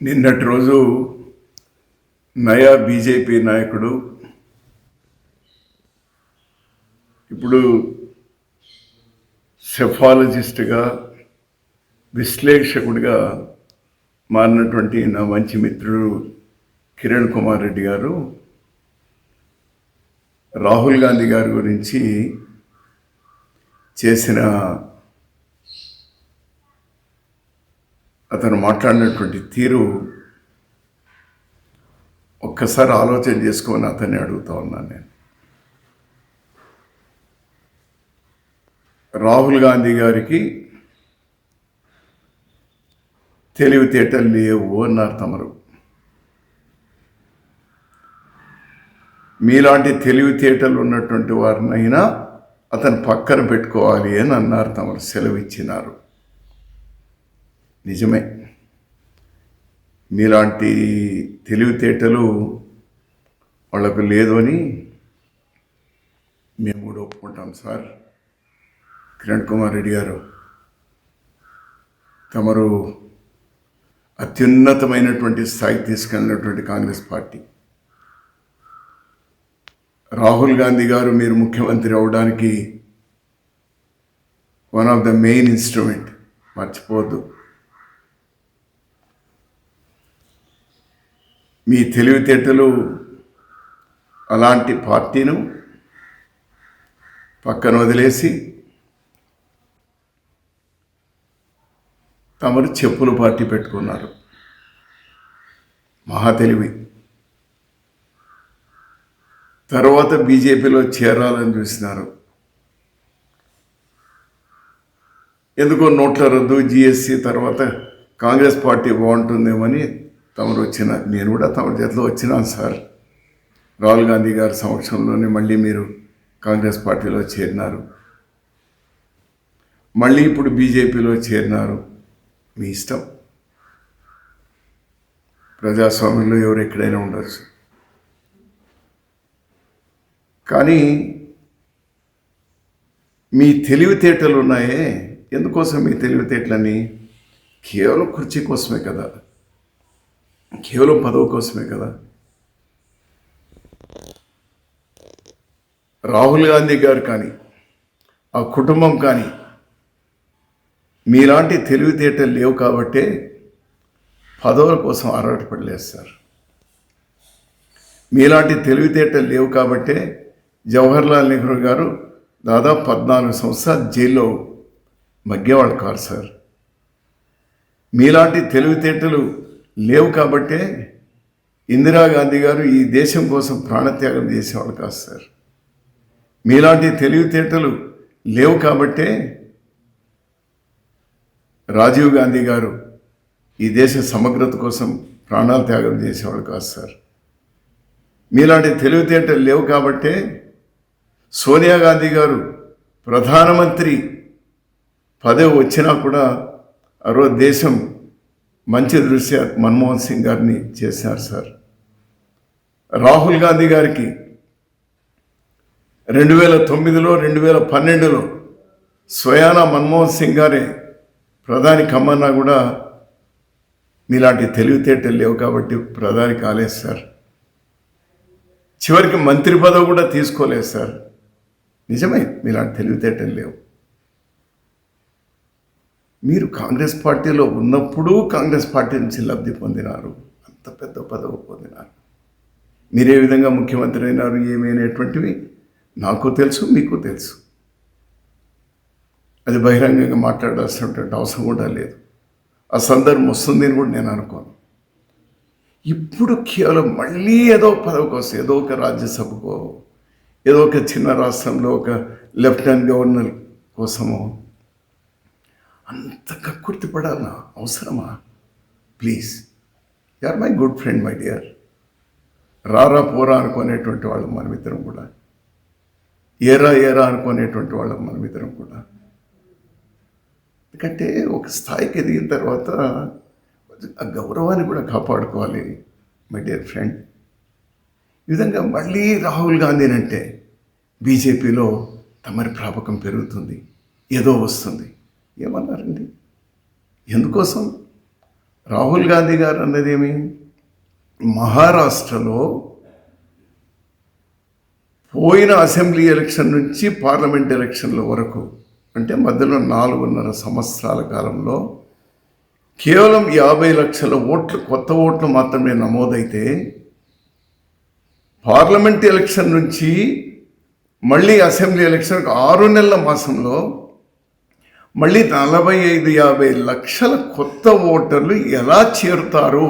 నిన్నటి రోజు నయా బీజేపీ నాయకుడు ఇప్పుడు సెఫాలజిస్ట్గా విశ్లేషకుడిగా మారినటువంటి నా మంచి మిత్రుడు కిరణ్ కుమార్ రెడ్డి గారు రాహుల్ గాంధీ గారి గురించి చేసిన అతను మాట్లాడినటువంటి తీరు ఒక్కసారి ఆలోచన చేసుకొని అతన్ని అడుగుతా ఉన్నాను నేను. రాహుల్ గాంధీ గారికి తెలివితేటలు లేవు అన్నారు తమరు. మీలాంటి తెలివితేటలు ఉన్నటువంటి వారినైనా అతను పక్కన పెట్టుకోవాలి అని అన్నారు తమరు, సెలవు ఇచ్చినారు. నిజమే, మీలాంటి తెలివితేటలు వాళ్ళకు లేదు అని మేము కూడా ఒప్పుకుంటాం సార్. కిరణ్ కుమార్ రెడ్డి గారు, తమరు అత్యున్నతమైనటువంటి స్థాయికి తీసుకెళ్ళినటువంటి కాంగ్రెస్ పార్టీ. రాహుల్ గాంధీ గారు మీరు ముఖ్యమంత్రి అవడానికి one of the main instrument, మర్చిపోవద్దు. మీ తెలివితేటలు అలాంటి పార్టీను పక్కన వదిలేసి తమరు చెప్పుల పార్టీ పెట్టుకున్నారు. మహా తెలివి. తర్వాత బీజేపీలో చేరాలని చూసినారు. ఎందుకో నోట్ల రద్దు, జిఎస్సి తర్వాత కాంగ్రెస్ పార్టీ బాగుంటుందేమని తమరు వచ్చిన, నేను కూడా తమరి చేతిలో వచ్చినాను సార్. రాహుల్ గాంధీ గారి సమక్షంలోనే మళ్ళీ మీరు కాంగ్రెస్ పార్టీలో చేరినారు. మళ్ళీ ఇప్పుడు బీజేపీలో చేరినారు. మీ ఇష్టం. ప్రజాస్వామ్యంలో ఎవరు ఎక్కడైనా ఉండొచ్చు. కానీ మీ తెలివితేటలు ఉన్నాయే, ఎందుకోసం మీ తెలివితేటలని? కేవలం కుర్చీ కోసమే కదా, కేవలం పదవి కోసమే కదా. రాహుల్ గాంధీ గారు కానీ ఆ కుటుంబం కానీ మీలాంటి తెలివితేటలు లేవు కాబట్టే పదవుల కోసం ఆరాటపడలేదు సార్. మీలాంటి తెలివితేటలు లేవు కాబట్టే జవహర్లాల్ నెహ్రూ గారు దాదాపు 14 సంవత్సరాలు జైల్లో మగ్గేవాళ్ళు కాదు సార్. మీలాంటి తెలివితేటలు లేవు కాబట్టే ఇందిరాగాంధీ గారు ఈ దేశం కోసం ప్రాణత్యాగం చేసేవాళ్ళు కాదు సార్. మీలాంటి తెలివితేటలు లేవు కాబట్టే రాజీవ్ గాంధీ గారు ఈ దేశ సమగ్రత కోసం ప్రాణాలు త్యాగం చేసేవాళ్ళు కాదు సార్. మీలాంటి తెలివితేటలు లేవు కాబట్టే సోనియా గాంధీ గారు ప్రధానమంత్రి పదవి వచ్చినా కూడా ఆ రోజు దేశం మంచి దృష్ట్యా మన్మోహన్ సింగ్ గారిని చేశారు సార్. రాహుల్ గాంధీ గారికి 2009లో 2012లో స్వయాన మన్మోహన్ సింగ్ గారే ప్రధాని కమ్మన్నా కూడా మీలాంటి తెలివితేటలు లేవు కాబట్టి ప్రధాని కాలేదు సార్. చివరికి మంత్రి పదవి కూడా తీసుకోలేదు సార్. నిజమే, మీలాంటి తెలివితేటలు లేవు. మీరు కాంగ్రెస్ పార్టీలో ఉన్నప్పుడు కాంగ్రెస్ పార్టీ నుంచి లబ్ధి పొందినారు, అంత పెద్ద పదవి పొందినారు. మీరే విధంగా ముఖ్యమంత్రి అయినారు ఏమైనటువంటివి నాకు తెలుసు, మీకు తెలుసు. అది బహిరంగంగా మాట్లాడాల్సినటువంటి అవసరం కూడా లేదు. ఆ సందర్భం వస్తుందని కూడా నేను అనుకోను. ఇప్పుడు కేవలం మళ్ళీ ఏదో పదవి కోసం, ఏదో ఒక రాజ్యసభకో, ఏదో ఒక చిన్న రాష్ట్రంలో ఒక లెఫ్టినెంట్ గవర్నర్ కోసమో అంత కక్కుర్తి పడాలనా? అవసరమా? Please, you are my good friend my dear. రారా పోరా అనుకునేటువంటి వాళ్ళం మనమిద్దరం కూడా, ఏరా ఏరా అనుకునేటువంటి వాళ్ళం మనమిద్దరం కూడా. ఎందుకంటే ఒక స్థాయికి ఎదిగిన తర్వాత ఆ గౌరవాన్ని కూడా కాపాడుకోవాలి మై డియర్ ఫ్రెండ్. ఈ విధంగా మళ్ళీ రాహుల్ గాంధీని అంటే బీజేపీలో తమరి ప్రాపకం పెరుగుతుంది, ఏదో వస్తుంది. ఏమన్నారండి? ఎందుకోసం? రాహుల్ గాంధీ గారు అన్నదేమి, మహారాష్ట్రలో పోయిన అసెంబ్లీ ఎలక్షన్ నుంచి పార్లమెంట్ ఎలక్షన్ల వరకు, అంటే మధ్యలో 4.5 సంవత్సరాల కాలంలో కేవలం 50 లక్షల ఓట్లు, కొత్త ఓట్లు మాత్రమే నమోదైతే, పార్లమెంట్ ఎలక్షన్ నుంచి మళ్ళీ అసెంబ్లీ ఎలక్షన్కి 6 నెలల మాసంలో మళ్ళీ 45-50 లక్షల కొత్త ఓటర్లు ఎలా చేరుతారు?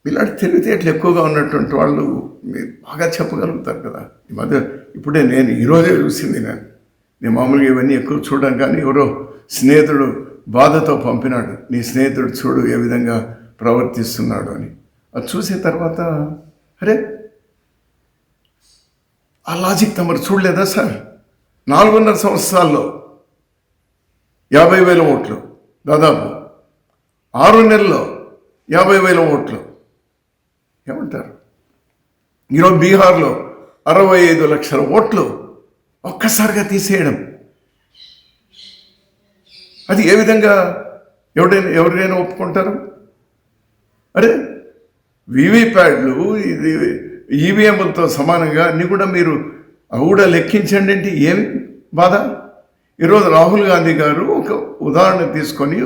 ఇలాంటి తెలివితేటలు ఎక్కువగా ఉన్నటువంటి వాళ్ళు మీరు బాగా చెప్పగలుగుతారు కదా. ఈ మధ్య ఇప్పుడే నేను ఈరోజే చూసింది, నేను మామూలుగా ఇవన్నీ ఎక్కువ చూడడం, కానీ ఎవరో స్నేహితుడు బాధతో పంపినాడు, నీ స్నేహితుడు చూడు ఏ విధంగా ప్రవర్తిస్తున్నాడు అని. అది చూసిన తర్వాత అరే ఆ లాజిక్ తమరు చూడలేదా సార్? 4.5 సంవత్సరాల్లో 50,000 ఓట్లు, దాదాపు 6 నెలల్లో 50,000 ఓట్లు. ఏమంటారు? ఈరోజు బీహార్లో 65 లక్షల ఓట్లు ఒక్కసారిగా తీసేయడం, అది ఏ విధంగా ఎవరైనా ఒప్పుకుంటారు? అరే వీవీప్యాడ్లు, ఇది ఈవీఎంలతో సమానంగా అన్నీ కూడా మీరు అవి కూడా లెక్కించండి అంటే ఏమి బాధ? ఈరోజు రాహుల్ గాంధీ గారు ఒక ఉదాహరణ తీసుకొని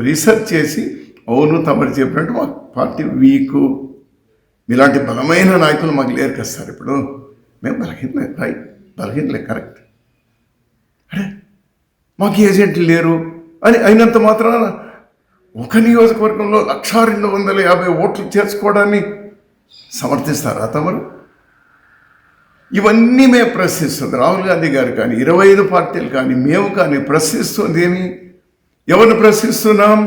రీసెర్చ్ చేసి, అవును తమరు చెప్పినట్టు మా పార్టీ వీకు, మీలాంటి బలమైన నాయకులు మాకు లేరు కదా సార్, ఇప్పుడు మేము బలహీనలే కరెక్ట్, అరే మాకు ఏజెంట్లు లేరు అని అయినంత మాత్రాన ఒక నియోజకవర్గంలో 1,250 ఓట్లు చేర్చుకోవడాన్ని సమర్థిస్తారా తమరు? ఇవన్నీ మేము ప్రశ్నిస్తుంది రాహుల్ గాంధీ గారు కానీ 25 పార్టీలు కానీ మేము కానీ ప్రశ్నిస్తుంది ఏమి? ఎవరిని ప్రశ్నిస్తున్నాం?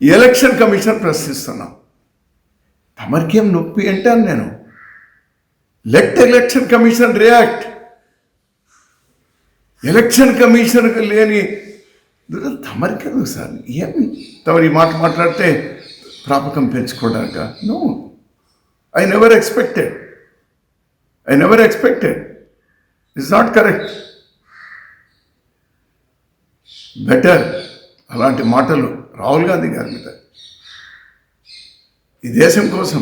ఎలక్షన్ కమిషన్ ప్రశ్నిస్తున్నాం. తమరికేం నొప్పి అంటాను నేను. Let election commission react. Election కమిషన్కి లేని తమరికేం సార్, ఏమి తమరు ఈ మాట మాట్లాడితే ప్రాపకం పెంచుకోవడాక? No, I never expected. It's not correct. Better అలాంటి మాటలు రాహుల్ గాంధీ గారి మీద. ఈ దేశం కోసం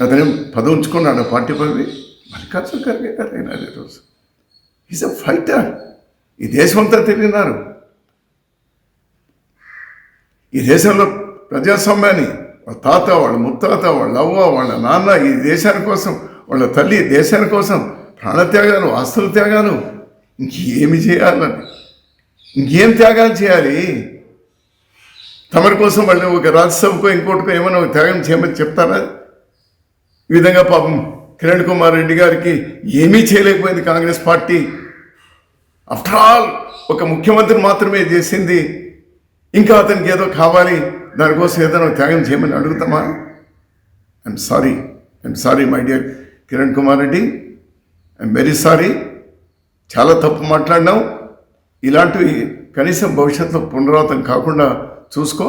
అతను పదవి ఉంచుకున్నాడు, పార్టీ పదవి. మల్లికార్జున ఖర్గే గారు అయినారు ఈరోజు. Is a fighter. ఈ దేశం అంతా తిరిగినారు. ఈ దేశంలో ప్రజాస్వామ్యాన్ని వాళ్ళ తాత, వాళ్ళ ముత్తాత, వాళ్ళ అవ్వ, వాళ్ళ నాన్న ఈ దేశాని కోసం, వాళ్ళ తల్లి దేశాని కోసం ప్రాణత్యాగాలు, ఆస్తుల త్యాగాలు, ఇంకేమి చేయాలని, ఇంకేం త్యాగాలు చేయాలి? తమరి కోసం వాళ్ళు ఒక రాజ్యసభకో ఇంకోటికో ఏమైనా ఒక త్యాగం చేయమని చెప్తారా? ఈ విధంగా పాపం కిరణ్ కుమార్ రెడ్డి గారికి ఏమీ చేయలేకపోయింది కాంగ్రెస్ పార్టీ. ఆఫ్టర్ ఆల్ ఒక ముఖ్యమంత్రి మాత్రమే చేసింది. ఇంకా అతనికి ఏదో కావాలి, దానికోసం ఏదైనా త్యాగం చేయమని అడుగుతామా? I'm sorry my dear Kiran Kumar Reddy, I'm very sorry. చాలా తప్పు మాట్లాడినావు. ఇలాంటివి కనీసం భవిష్యత్తులో పునరావృతం కాకుండా చూసుకో.